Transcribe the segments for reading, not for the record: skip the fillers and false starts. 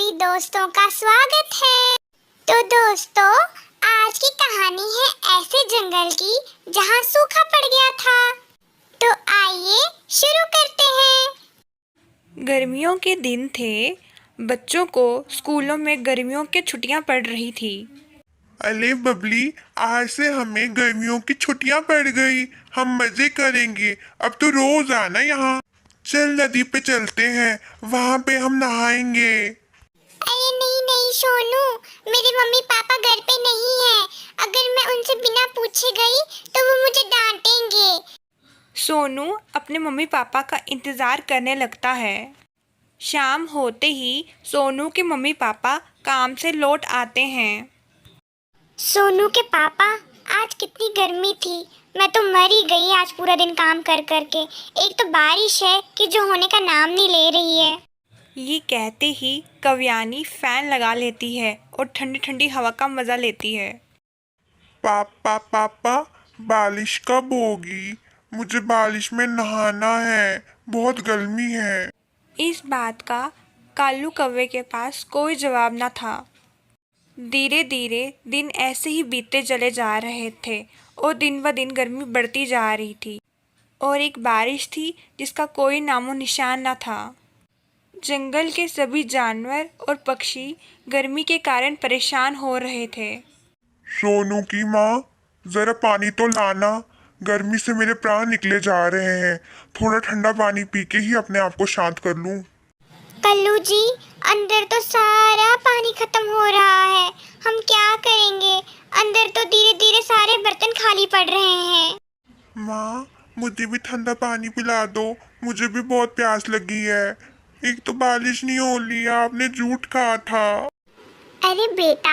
सभी दोस्तों का स्वागत है। तो दोस्तों, आज की कहानी है ऐसे जंगल की जहां सूखा पड़ गया था। तो आइए शुरू करते हैं। गर्मियों के दिन थे। बच्चों को स्कूलों में गर्मियों की छुट्टियां पड़ रही थी। अरे बबली, आज से हमें गर्मियों की छुट्टियां पड़ गई। हम मजे करेंगे। अब तो रोज आना यहाँ। चल नदी पे चलते हैं, वहाँ पे हम नहाएंगे। अरे नहीं नहीं सोनू, मेरे मम्मी पापा घर पे नहीं है। अगर मैं उनसे बिना पूछे गई तो वो मुझे डांटेंगे। सोनू अपने मम्मी पापा का इंतज़ार करने लगता है। शाम होते ही सोनू के मम्मी पापा काम से लौट आते हैं। सोनू के पापा, आज कितनी गर्मी थी। मैं तो मर ही गई आज पूरा दिन काम कर कर के। एक तो बारिश है कि जो होने का नाम नहीं ले रही है। ये कहते ही कव्यानी फैन लगा लेती है और ठंडी ठंडी हवा का मज़ा लेती है। पापा पापा, बारिश कब होगी? मुझे बारिश में नहाना है, बहुत गर्मी है। इस बात का कालू कौवे के पास कोई जवाब न था। धीरे धीरे दिन ऐसे ही बीतते चले जा रहे थे और दिन ब दिन गर्मी बढ़ती जा रही थी। और एक बारिश थी जिसका कोई नामो निशान न था। जंगल के सभी जानवर और पक्षी गर्मी के कारण परेशान हो रहे थे। सोनू की माँ, जरा पानी तो लाना। गर्मी से मेरे प्राण निकले जा रहे हैं। थोड़ा ठंडा पानी पी के ही अपने आप को शांत कर लूं। कल्लू जी, अंदर तो सारा पानी खत्म हो रहा है। हम क्या करेंगे? अंदर तो धीरे धीरे सारे बर्तन खाली पड़ रहे हैं। माँ, मुझे भी ठंडा पानी पिला दो। मुझे भी बहुत प्यास लगी है। एक तो बारिश नहीं हो रही, आपने झूठ कहा था। अरे बेटा,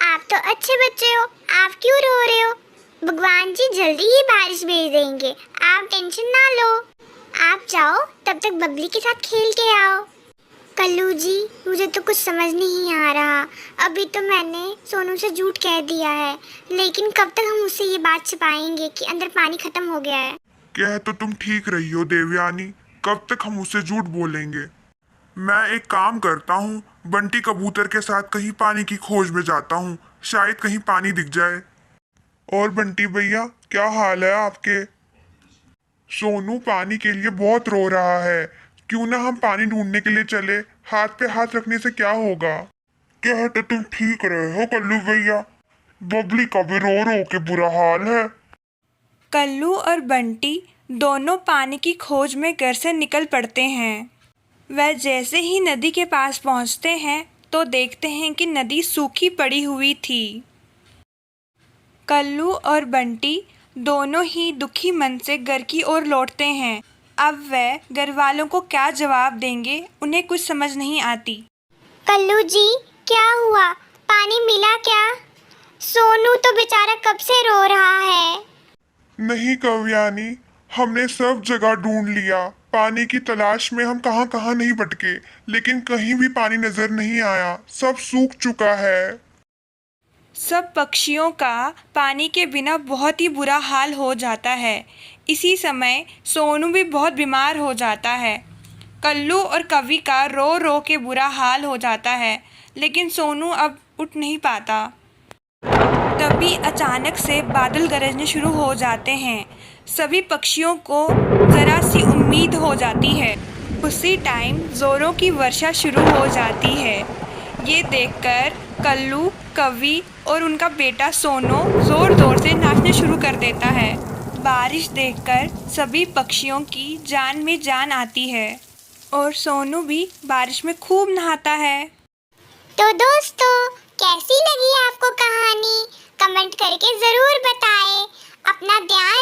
आप तो अच्छे बच्चे हो, आप क्यों रो रहे हो? भगवान जी जल्दी ही बारिश भेज देंगे, आप टेंशन ना लो। आप जाओ, तब तक बबली के साथ खेल के आओ। कल्लू जी, मुझे तो कुछ समझ नहीं आ रहा। अभी तो मैंने सोनू से झूठ कह दिया है, लेकिन कब तक हम उससे ये बात छिपाएंगे कि अंदर पानी खत्म हो गया है? कह तो तुम ठीक रही हो देवयानी, कब तक हम उससे झूठ बोलेंगे। मैं एक काम करता हूँ, बंटी कबूतर के साथ कहीं पानी की खोज में जाता हूँ, शायद कहीं पानी दिख जाए। और बंटी भैया, क्या हाल है आपके? सोनू पानी के लिए बहुत रो रहा है। क्यों ना हम पानी ढूंढने के लिए चले? हाथ पे हाथ रखने से क्या होगा? कह तो तुम ठीक रहे हो कल्लू भैया, बबली का भी रो रो के बुरा हाल है। कल्लू और बंटी दोनों पानी की खोज में घर से निकल पड़ते हैं। वह जैसे ही नदी के पास पहुंचते हैं तो देखते हैं कि नदी सूखी पड़ी हुई थी। कल्लू और बंटी दोनों ही दुखी मन से घर की ओर लौटते हैं। अब वह घर वालों को क्या जवाब देंगे, उन्हें कुछ समझ नहीं आती। कल्लू जी, क्या हुआ? पानी मिला क्या? सोनू तो बेचारा कब से रो रहा है। नहीं कव्यानी, हमने सब जगह ढूंढ लिया। पानी की तलाश में हम कहाँ कहाँ नहीं भटके, लेकिन कहीं भी पानी नजर नहीं आया। सब सूख चुका है। सब पक्षियों का पानी के बिना बहुत ही बुरा हाल हो जाता है। इसी समय सोनू भी बहुत बीमार हो जाता है। कल्लू और कवि का रो रो के बुरा हाल हो जाता है, लेकिन सोनू अब उठ नहीं पाता। तभी अचानक से बादल गरजने शुरू हो जाते हैं। सभी पक्षियों को ज़रा सी उम्मीद हो जाती है। उसी टाइम ज़ोरों की वर्षा शुरू हो जाती है। ये देखकर कल्लू, कवि और उनका बेटा सोनू ज़ोर ज़ोर से नाचने शुरू कर देता है। बारिश देखकर सभी पक्षियों की जान में जान आती है और सोनू भी बारिश में खूब नहाता है। तो दोस्तों, कैसी लगी आपको कहानी? कमेंट करके जरूर बताएं। अपना ध्यान